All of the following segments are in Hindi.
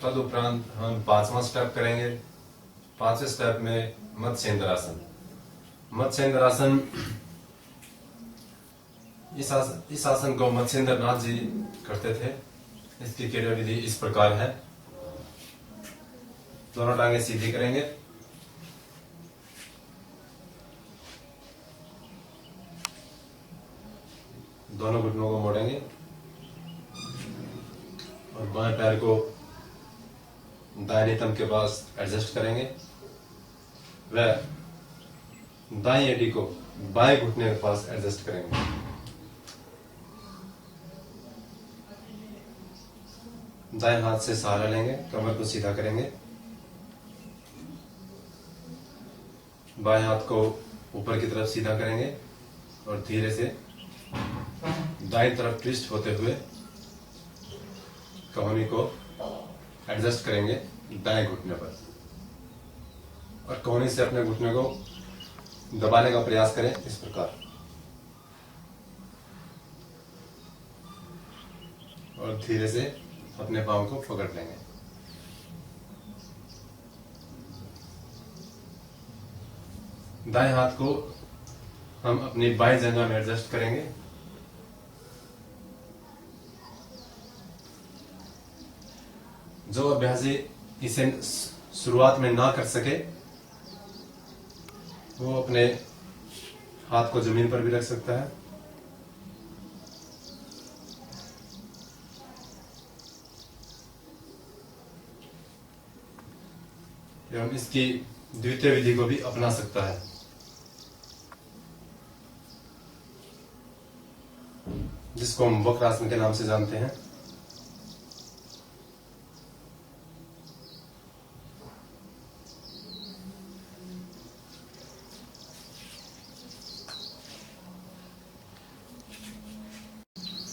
तदुपरांत हम पांचवा स्टेप करेंगे। पांचवें स्टेप में मत्स्येंद्रासन। मत्स्येंद्रासन, इस आसन को मत्स्येंद्र नाथ जी करते थे। इसकी क्रिया विधि इस प्रकार है। दोनों टांगे सीधी करेंगे, दोनों घुटनों को मोड़ेंगे और बाएं पैर को दाहिने थंब के पास एडजस्ट करेंगे। वह दाएं एडी को बाएं घुटने के पास एडजस्ट करेंगे। दाएं हाथ से सहारा लेंगे, कमर को सीधा करेंगे। बाएं हाथ को ऊपर की तरफ सीधा करेंगे और धीरे से दाएं तरफ ट्विस्ट होते हुए कहोनी को एडजस्ट करेंगे दाएं घुटने पर, और कहोनी से अपने घुटने को दबाने का प्रयास करें इस प्रकार, और धीरे से अपने पांव को पकड़ लेंगे। दाएं हाथ को हम अपनी बाएं जंघा में एडजस्ट करेंगे। जो अभ्यासी इसे शुरुआत में ना कर सके वो अपने हाथ को जमीन पर भी रख सकता है। एवं इसकी द्वितीय विधि को भी अपना सकता है। जिसको हम वक्रासन के नाम से जानते हैं।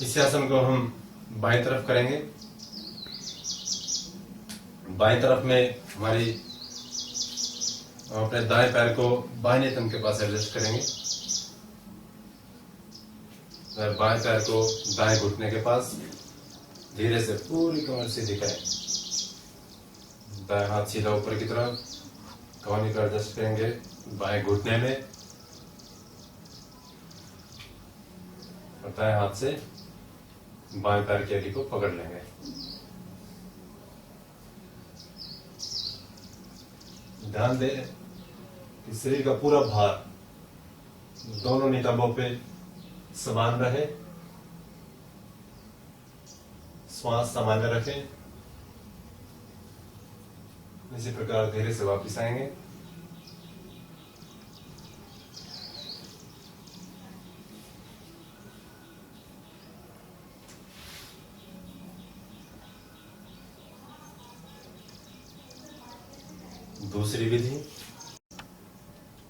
इस आसन को हम बाएं तरफ करेंगे। बाएं तरफ में हमारी अपने दाएं पैर को बाएं थंब के पास एडजस्ट करेंगे। बाएं पैर को दाएं घुटने के पास धीरे से पूरी कमर सीधी करें। दाएं हाथ सीधा ऊपर की तरफ, कहोनी को एडजस्ट करेंगे बाएं घुटने में, और दाएं हाथ से बाएं पैर की अड़ी को पकड़ लेंगे। ध्यान दें कि शरीर का पूरा भार दोनों नितंबों पे समान रहे। श्वास सामान्य रखें। इसी प्रकार धीरे से वापस आएंगे।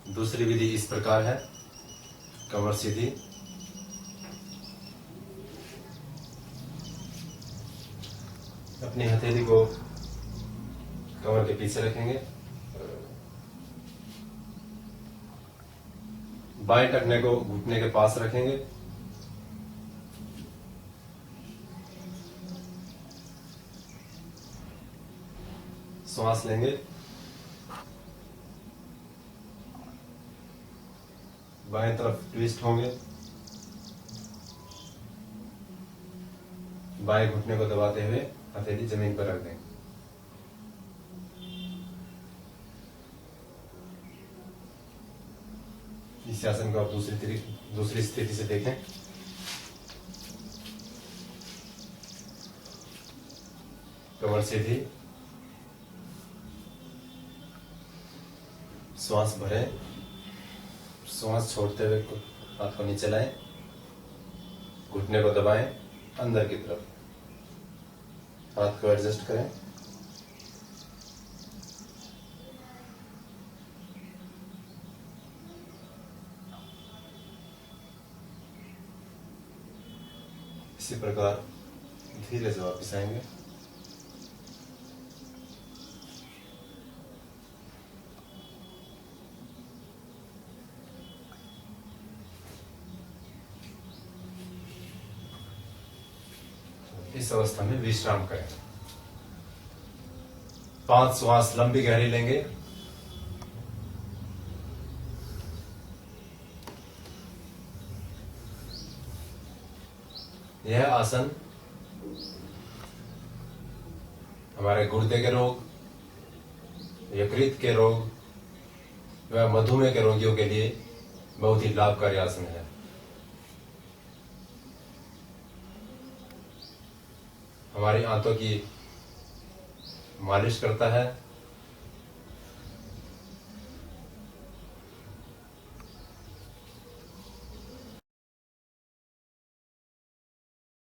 दूसरी विधि इस प्रकार है। कमर सीधी, अपनी हथेली को कमर के पीछे रखेंगे। बाएं टखने को घुटने के पास रखेंगे। श्वास लेंगे। बाएं तरफ ट्विस्ट होंगे। बाएं घुटने को दबाते हुए हथेली जमीन पर रख देंगे। इस आसन को आप दूसरी स्थिति से देखें। कमर सीधी, श्वास भरें। श्वास छोड़ते हुए हाथ को नीचे लाएं, घुटने को दबाएं अंदर की तरफ, हाथ को एडजस्ट करें। इसी प्रकार धीरे से वापस आएंगे। इस अवस्था में विश्राम करें। 5 श्वास लंबी गहरी लेंगे। यह आसन हमारे गुर्दे के रोग, यकृत के रोग व मधुमेह के रोगियों के लिए बहुत ही लाभकारी आसन है। हमारी आंतों की मालिश करता है।